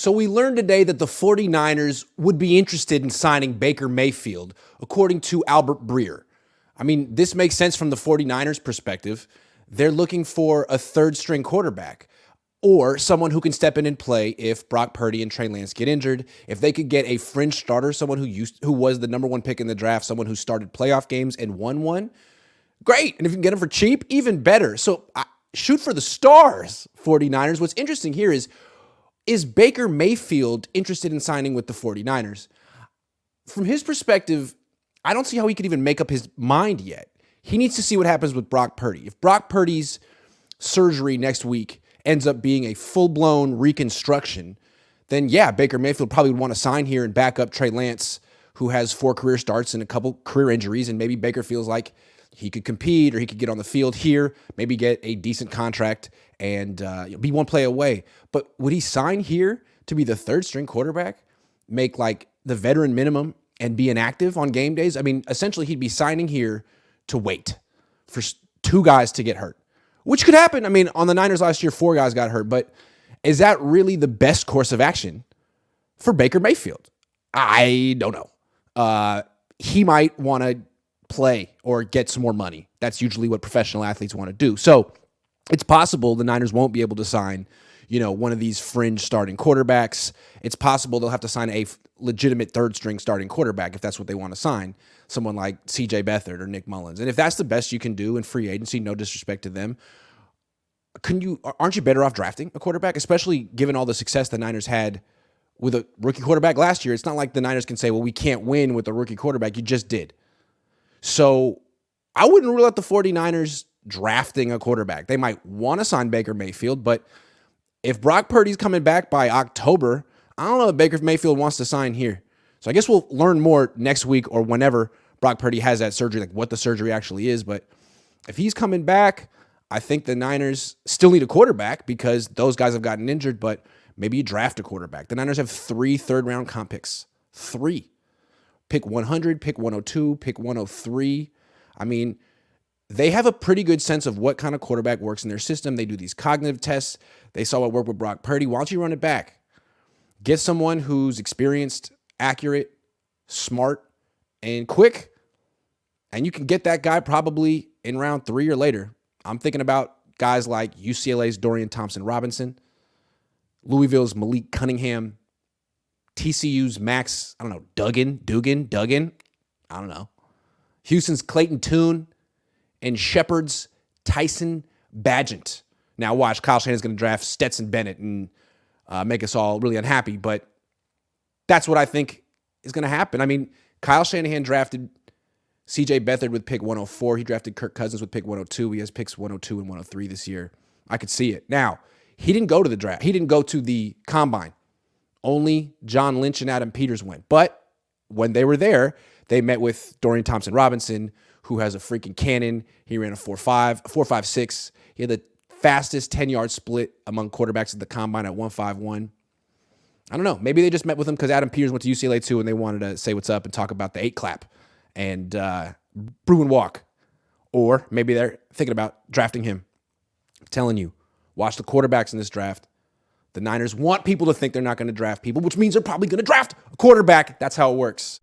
So we learned today that the 49ers would be interested in signing Baker Mayfield, according to Albert Breer. I mean, this makes sense from the 49ers perspective. They're looking for a third-string quarterback or someone who can step in and play if Brock Purdy and Trey Lance get injured. If they could get a fringe starter, someone who was the number one pick in the draft, someone who started playoff games and won one, great. And if you can get him for cheap, even better. So shoot for the stars, 49ers. What's interesting here is Baker Mayfield interested in signing with the 49ers? From his perspective, I don't see how he could even make up his mind yet. He needs to see what happens with Brock Purdy. If Brock Purdy's surgery next week ends up being a full-blown reconstruction, then yeah, Baker Mayfield probably would want to sign here and back up Trey Lance, who has 4 career starts and a couple career injuries, and maybe Baker feels like he could compete or he could get on the field here, maybe get a decent contract and be one play away. But would he sign here to be the third-string quarterback, make like the veteran minimum, and be inactive on game days? I mean, essentially, he'd be signing here to wait for 2 guys to get hurt, which could happen. I mean, on the Niners last year, 4 guys got hurt. But is that really the best course of action for Baker Mayfield? I don't know. He might want to play or get some more money. That's usually what professional athletes want to do. So it's possible the Niners won't be able to sign, one of these fringe starting quarterbacks. It's possible they'll have to sign a legitimate third-string starting quarterback if that's what they want to sign, someone like C.J. Beathard or Nick Mullins. And if that's the best you can do in free agency, no disrespect to them, aren't you better off drafting a quarterback, especially given all the success the Niners had with a rookie quarterback last year? It's not like the Niners can say, well, we can't win with a rookie quarterback. You just did. So I wouldn't rule out the 49ers drafting a quarterback. They might want to sign Baker Mayfield, but if Brock Purdy's coming back by October, I don't know if Baker Mayfield wants to sign here. So I guess we'll learn more next week or whenever Brock Purdy has that surgery, like what the surgery actually is. But if he's coming back, I think the Niners still need a quarterback because those guys have gotten injured, but maybe you draft a quarterback. The Niners have 3 third-round comp picks. 3. Pick 100, pick 102, pick 103. I mean, they have a pretty good sense of what kind of quarterback works in their system. They do these cognitive tests. They saw what worked with Brock Purdy. Why don't you run it back? Get someone who's experienced, accurate, smart, and quick, and you can get that guy probably in round 3 or later. I'm thinking about guys like UCLA's Dorian Thompson-Robinson, Louisville's Malik Cunningham, TCU's Max, Duggan, I don't know. Houston's Clayton Tune, and Shepherd's Tyson Bagent. Now watch, Kyle Shanahan's going to draft Stetson Bennett and make us all really unhappy, but that's what I think is going to happen. I mean, Kyle Shanahan drafted C.J. Beathard with pick 104. He drafted Kirk Cousins with pick 102. He has picks 102 and 103 this year. I could see it. Now, he didn't go to the draft. He didn't go to the combine. Only John Lynch and Adam Peters went. But when they were there, they met with Dorian Thompson-Robinson, who has a freaking cannon. He ran a 4.5, 4.56. He had the fastest 10-yard split among quarterbacks at the combine at 1.51. I don't know. Maybe they just met with him because Adam Peters went to UCLA too, and they wanted to say what's up and talk about the 8-clap and brew and walk. Or maybe they're thinking about drafting him. I'm telling you, watch the quarterbacks in this draft. The Niners want people to think they're not going to draft people, which means they're probably going to draft a quarterback. That's how it works.